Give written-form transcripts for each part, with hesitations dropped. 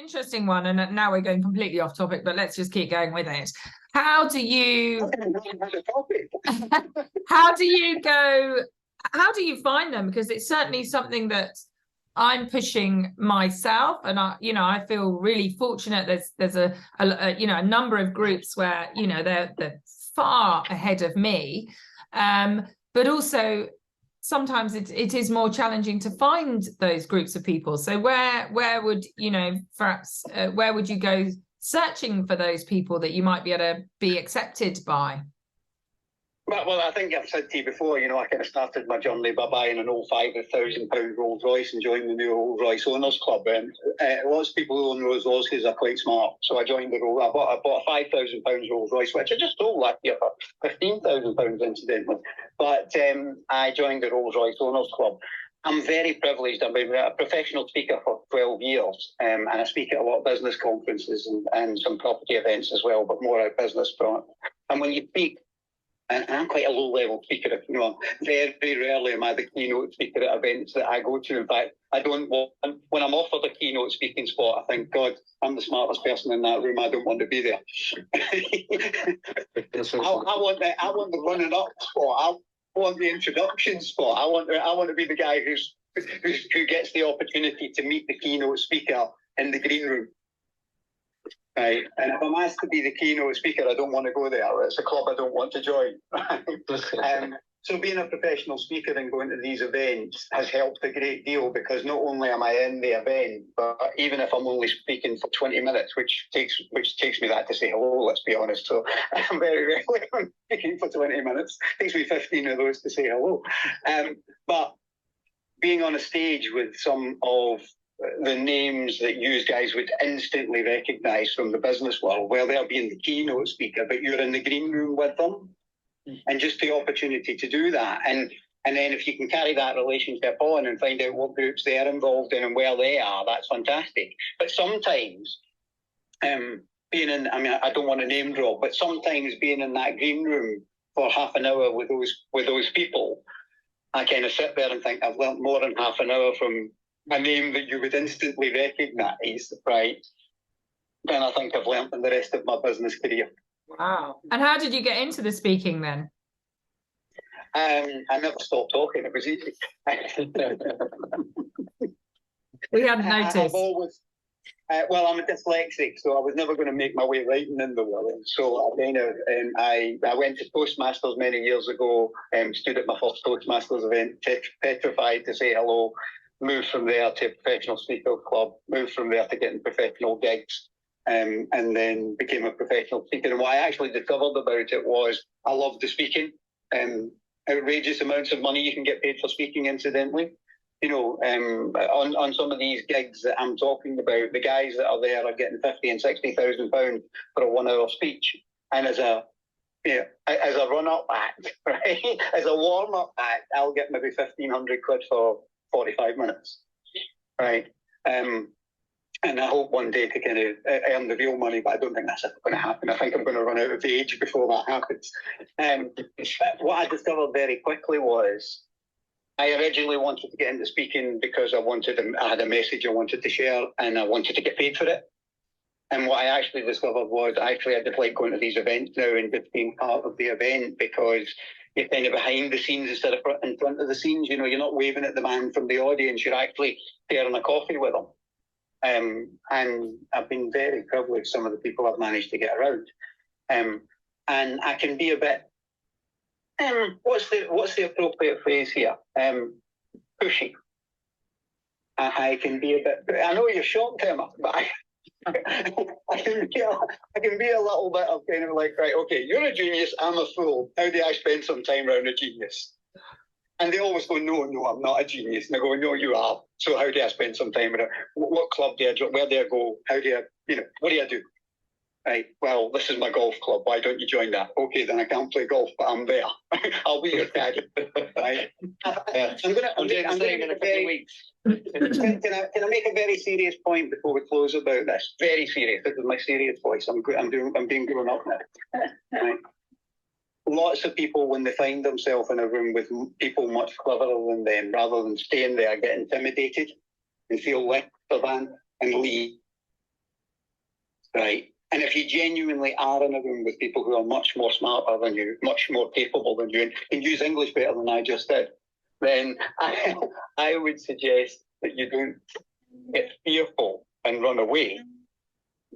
interesting one, and now we're going completely off topic, but let's just keep going with it. How do you how do you find them? Because it's certainly something that I'm pushing myself, and I feel really fortunate. There's a number of groups where they're far ahead of me, but also sometimes it is more challenging to find those groups of people. So where would perhaps where would you go searching for those people that you might be able to be accepted by? Well, I think I've said to you before, I kind of started my journey by buying an old £5,000 Rolls Royce and joined the new Rolls Royce Owners Club. And lots of people who own Rolls Royces are quite smart. So I joined I bought a £5,000 Rolls Royce, which I just sold last year for £15,000 incidentally. But I joined the Rolls Royce Owners Club. I'm very privileged. I've been a professional speaker for 12 years, and I speak at a lot of business conferences and some property events as well, but more at business front. And when you speak, and I'm quite a low-level speaker, very rarely am I the keynote speaker at events that I go to. In fact, when I'm offered a keynote speaking spot, I think, God, I'm the smartest person in that room. I don't want to be there. I want the running up spot. I want the introduction spot. I want to be the guy who gets the opportunity to meet the keynote speaker in the green room. Right, and if I'm asked to be the keynote speaker, I don't want to go there. It's a club I don't want to join. So being a professional speaker and going to these events has helped a great deal, because not only am I in the event, but even if I'm only speaking for 20 minutes, which takes me that to say hello, let's be honest. So I'm very rarely speaking for 20 minutes. It takes me 15 of those to say hello. But being on a stage with some of the names that you guys would instantly recognise from the business world, where they're being the keynote speaker, but you're in the green room with them, and just the opportunity to do that, and then if you can carry that relationship on and find out what groups they're involved in and where they are, that's fantastic. But sometimes being in, I don't want to name drop, but sometimes being in that green room for half an hour with those people, I kind of sit there and think I've learnt more than half an hour from a name that you would instantly recognise, right, than I think I've learnt in the rest of my business career. Wow. And how did you get into the speaking then? I never stopped talking. It was easy. We hadn't noticed. I've always, I'm a dyslexic, so I was never going to make my way writing in the world. So I went to Toastmasters many years ago, stood at my first Toastmasters event, petrified to say hello, moved from there to professional speaker club, moved from there to getting professional gigs, and then became a professional speaker. And what I actually discovered about it was I loved the speaking. Outrageous amounts of money you can get paid for speaking, incidentally. On some of these gigs that I'm talking about, the guys that are there are getting £50,000 and £60,000 for a 1 hour speech. And as a run-up act, right, as a warm-up act, I'll get maybe £1,500 for 45 minutes, right? And I hope one day to kind of earn the real money, but I don't think that's ever going to happen. I think I'm going to run out of age before that happens. What I discovered very quickly was I originally wanted to get into speaking because I had a message I wanted to share and I wanted to get paid for it. And what I actually discovered was I just like going to these events now and just being part of the event, because you're kind of behind the scenes instead of in front of the scenes. You're not waving at the man from the audience, you're actually sharing a coffee with them. And I've been very privileged, some of the people I've managed to get around. And I can be a bit, what's the appropriate phrase here? Pushy. I can be a bit, I know you're shocked, Emma, but I can be a little bit of kind of like, right, okay, you're a genius, I'm a fool. How do I spend some time around a genius? And they always go, no, I'm not a genius. And I go, no, you are. So how do I spend some time around? What club do I join? Where do I go? How do I, what do I do? Right, well, this is my golf club. Why don't you join that? Okay, then I can't play golf, but I'm there. I'll be your caddy. Right? I'm going to make a couple of weeks. Can I make a very serious point before we close about this? Very serious. This is my serious voice. I'm being grown up now. Right? Lots of people, when they find themselves in a room with people much cleverer than them, rather than staying there, get intimidated and feel less than and leave. right? And if you genuinely are in a room with people who are much more smarter than you, much more capable than you, and can use English better than I just did, then I would suggest that you don't get fearful and run away,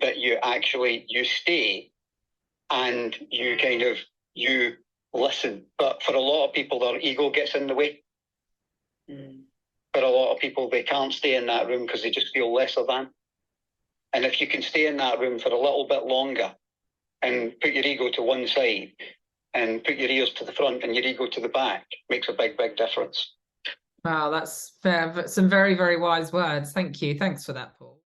that you stay and you listen. But for a lot of people, their ego gets in the way. For a lot of people, they can't stay in that room because they just feel lesser than. And if you can stay in that room for a little bit longer and put your ego to one side and put your ears to the front and your ego to the back, makes a big, big difference. Wow, that's fair. Some very, very wise words. Thank you. Thanks for that, Paul.